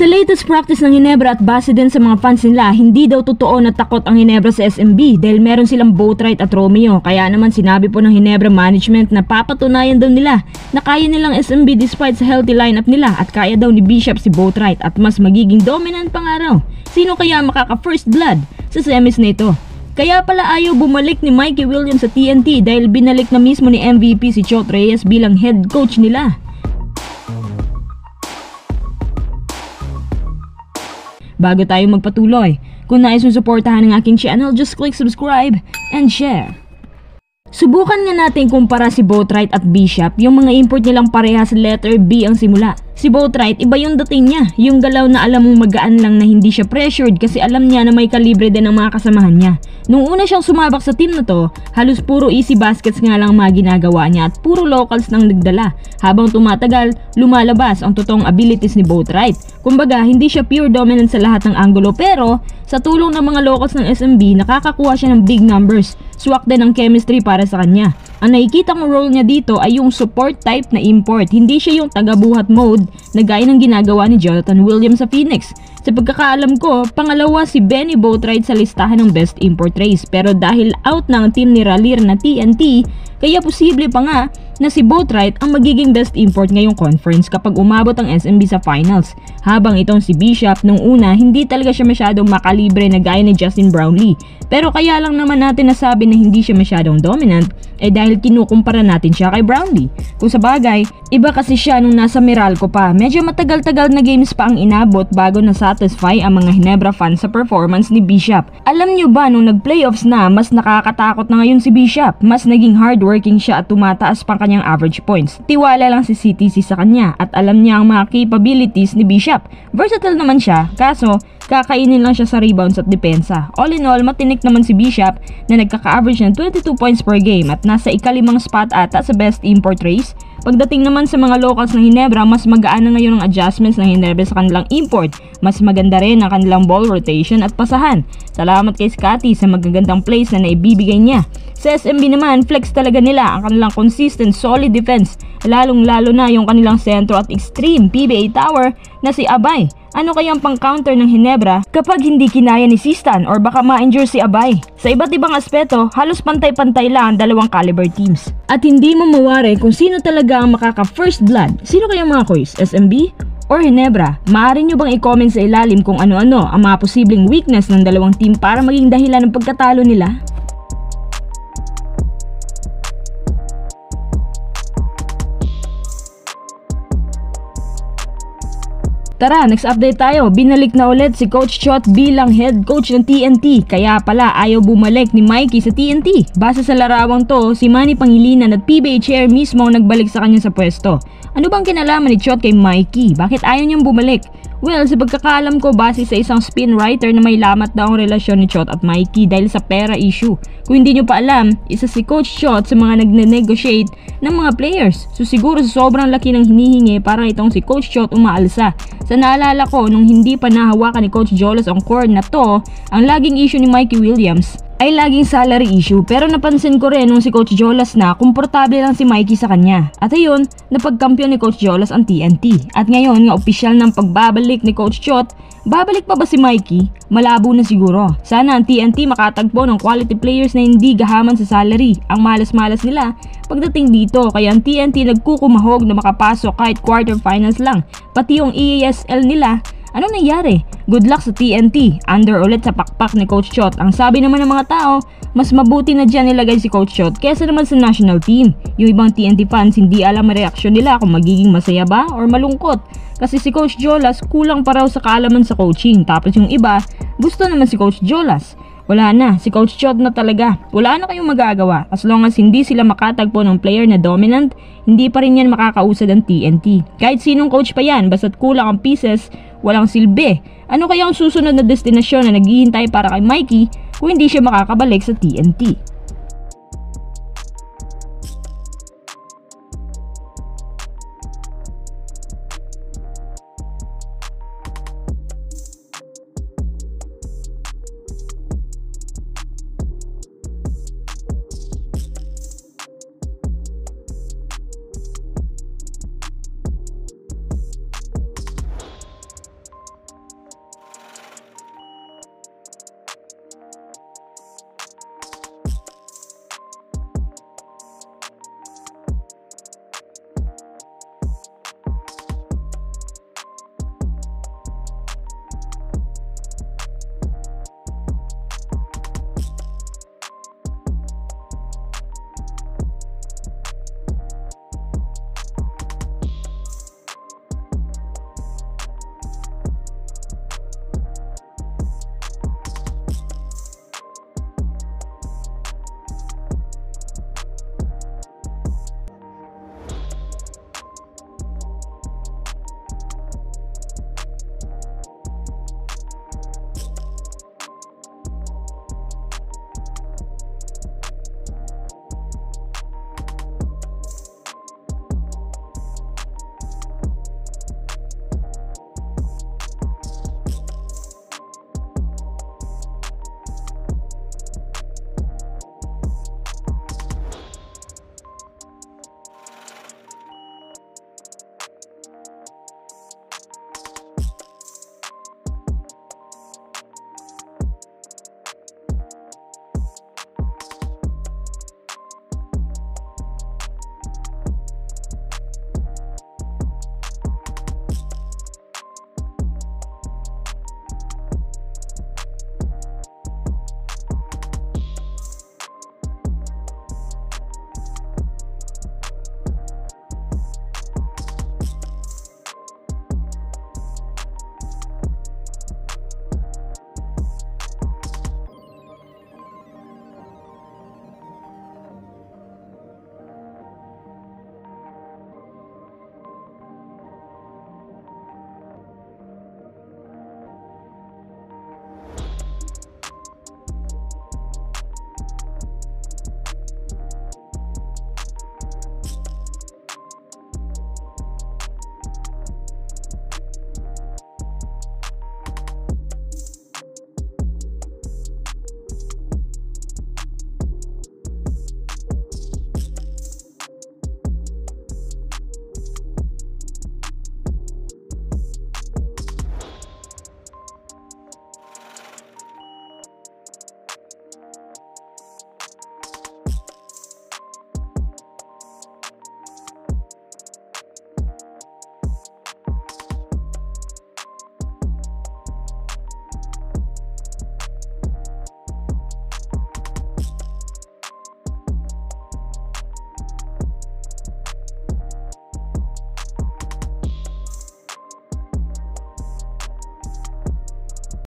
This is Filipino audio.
Sa latest practice ng Ginebra at base din sa mga fans nila, hindi daw totoo na takot ang Ginebra sa SMB dahil meron silang Boatwright at Romeo. Kaya naman sinabi po ng Ginebra management na papatunayan daw nila na kaya nilang SMB despite sa healthy lineup nila at kaya daw ni Bishop si Boatwright at mas magiging dominant pang araw. Sino kaya makaka first blood sa semis na ito? Kaya pala ayaw bumalik ni Mikey Williams sa TNT dahil binalik na mismo ni MVP si Chot Reyes bilang head coach nila. Bago tayo magpatuloy, kung nais mong suportahan ang aking channel, just click subscribe and share. Subukan nga natin kumpara si Boatwright at Bishop, yung mga import nilang parehas letter B ang simula. Si Boatwright, iba yung dating niya, yung galaw na alam mong magaan lang na hindi siya pressured kasi alam niya na may kalibre din ang mga kasamahan niya. Nung una siyang sumabak sa team na to, halos puro easy baskets nga lang mga ginagawa niya at puro locals nang nagdala. Habang tumatagal, lumalabas ang totoong abilities ni Boatwright. Kumbaga, hindi siya pure dominant sa lahat ng angulo pero sa tulong ng mga locals ng SMB, nakakakuha siya ng big numbers. Swak din ang chemistry para sa kanya. Ang nakikita kong role niya dito ay yung support type na import. Hindi siya yung tagabuhat mode na gaya ng ginagawa ni Jonathan Williams sa Phoenix. Sa pagkakaalam ko, pangalawa si Benny Boatwright sa listahan ng best import race. Pero dahil out na ang team ni Ralir na TNT, kaya posible pa nga na si Boatwright ang magiging best import ngayong conference kapag umabot ang SMB sa finals. Habang itong si Bishop nung una, hindi talaga siya masyadong makalibre na gaya ni Justin Brownlee. Pero kaya lang naman natin nasabi na hindi siya masyadong dominant dahil kinukumpara natin siya kay Brownlee. Kung sa bagay, iba kasi siya nung nasa Meralco pa. Medyo matagal-tagal na games pa ang inabot bago na-satisfy ang mga Ginebra fans sa performance ni Bishop. Alam nyo ba nung nag-playoffs na, mas nakakatakot na ngayon si Bishop. Mas naging hardworking siya at tumataas pang kanyang average points. Tiwala lang si CTC sa kanya at alam niya ang mga capabilities ni Bishop. Versatile naman siya, kaso kakainin lang siya sa rebounds at depensa. All in all, matinik naman si Bishop na nagkaka-average ng 22 points per game at nasa ikalimang spot ata sa best import race. Pagdating naman sa mga locals ng Ginebra, mas magaan na ngayon ang adjustments ng Ginebra sa kanilang import. Mas maganda rin ang kanilang ball rotation at pasahan. Salamat kay Scotty sa magagandang plays na naibibigay niya. Sa SMB naman, flex talaga nila ang kanilang consistent solid defense, lalong-lalo na yung kanilang sentro at extreme PBA tower na si Abay. Ano kayang pang-counter ng Ginebra kapag hindi kinaya ni Sistan or baka ma-injure si Abay? Sa iba't ibang aspeto, halos pantay-pantay lang ang dalawang caliber teams. At hindi mo mawari kung sino talaga ang makaka-first blood. Sino kayang mga koys? SMB or Ginebra? Maaari nyo bang i-comment sa ilalim kung ano-ano ang mga posibleng weakness ng dalawang team para maging dahilan ng pagkatalo nila? Tara, next update tayo. Binalik na ulit si Coach Chot bilang head coach ng TNT. Kaya pala ayaw bumalik ni Mikey sa TNT. Base sa larawang to, si Manny Pangilinan at PBA chair mismo ang nagbalik sa kanya sa pwesto. Ano bang kinalaman ni Chot kay Mikey? Bakit ayaw niyang bumalik? Well, sa pagkakaalam ko, base sa isang spin writer na may lamat daw ang relasyon ni Chot at Mikey dahil sa pera issue. Kung hindi nyo pa alam, isa si Coach Chot sa mga nagne-negotiate ng mga players. So siguro sa sobrang laki ng hinihingi, parang itong si Coach Chot umaalsa. Sa naalala ko, nung hindi pa nahawakan ni Coach Jolas ang core na to, ang laging issue ni Mikey Williams ay laging salary issue. Pero napansin ko rin nung si Coach Jolas na komportable lang si Mikey sa kanya. At ayun, napagkampiyon ni Coach Jolas ang TNT. At ngayon nga opisyal ng pagbabalik ni Coach Chot, babalik pa ba si Mikey? Malabo na siguro. Sana ang TNT makatagpo ng quality players na hindi gahaman sa salary. Ang malas-malas nila pagdating dito, kaya ang TNT nagkukumahog na makapasok kahit quarterfinals lang. Pati yung EASL nila, ano nangyari? Good luck sa TNT. Under ulit sa pakpak ni Coach Chot. Ang sabi naman ng mga tao, mas mabuti na dyan nilagay si Coach Chot kesa naman sa national team. Yung ibang TNT fans hindi alam ang reaksyon nila kung magiging masaya ba or malungkot. Kasi si Coach Jolas kulang pa raw sa kaalaman sa coaching. Tapos yung iba, gusto naman si Coach Jolas. Wala na, si Coach Chot na talaga. Wala na kayong magagawa. As long as hindi sila makatagpo ng player na dominant, hindi pa rin yan makakausad ang TNT. Kahit sinong coach pa yan, basta't kulang ang pieces, walang silbi. Ano kaya ang susunod na destinasyon na naghihintay para kay Mikey kung hindi siya makakabalik sa TNT?